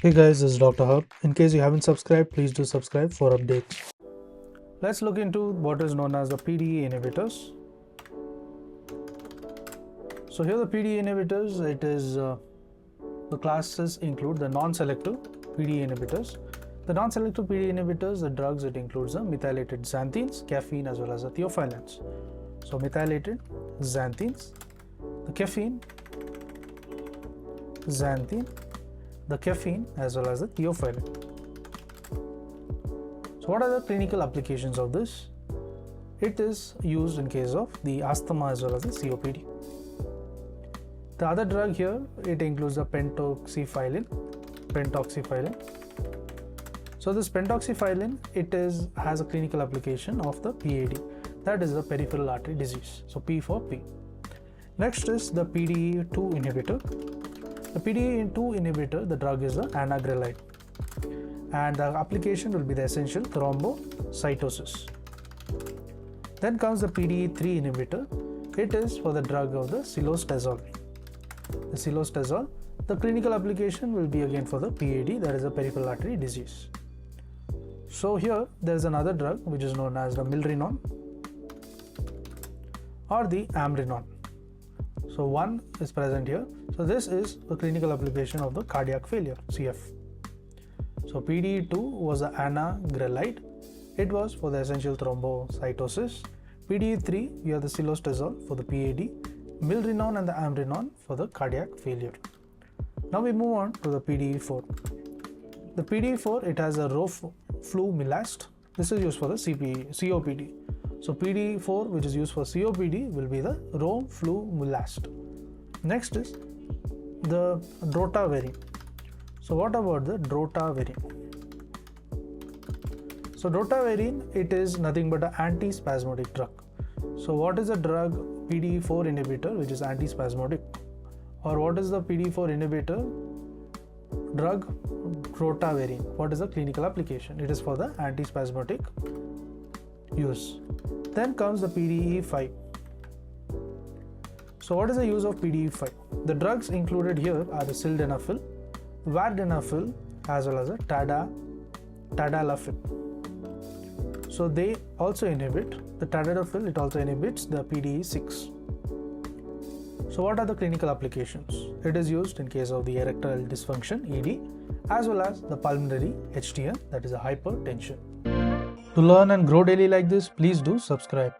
Hey guys, this is Dr. Hub. In case you haven't subscribed, please do subscribe for updates. Let's look into what is known as the Pde inhibitors. So here the Pde inhibitors, the classes include the non-selective Pde inhibitors. The non-selective Pde inhibitors, the drugs, it includes the methylated xanthines, caffeine as well as the theophylline. So methylated xanthines, the caffeine, xanthine, the caffeine as well as the theophylline. So what are the clinical applications of this? It is used in case of the asthma as well as the COPD. The other drug here, it includes the pentoxifylline. So this pentoxifylline, has a clinical application of the PAD, that is the peripheral artery disease. So P for P. Next is the PDE2 inhibitor. The PDE2 inhibitor, the drug is the anagrelide, and the application will be the essential thrombocytosis. Then comes the PDE3 inhibitor. It is for the drug of the cilostazol. The cilostazol, the clinical application will be again for the PAD, that is a peripheral artery disease. So here there is another drug which is known as the milrinone or the amrinone. So one is present here. So this is the clinical application of the cardiac failure, CF. So PDE2 was the anagrelide. It was for the essential thrombocytosis. PDE3, we have the cilostazol for the PAD, milrinone and the amrinone for the cardiac failure. Now we move on to the PDE4. The PDE4, it has a roflumilast. This is used for the COPD. So PDE4, which is used for COPD, will be the roflumilast. Next is the drotaverine. So what about the drotaverine? So drotaverine, it is nothing but an antispasmodic drug. So what is the drug PDE4 inhibitor which is antispasmodic? Or what is the PDE4 inhibitor drug drotaverine? What is the clinical application? It is for the antispasmodic use. Then comes the PDE5. So what is the use of PDE5? The drugs included here are the sildenafil, vardenafil as well as the tadalafil. So they also inhibit the tadalafil, it also inhibits the PDE6. So what are the clinical applications? It is used in case of the erectile dysfunction, ED, as well as the pulmonary HTN, that is a hypertension. To learn and grow daily like this, please do subscribe.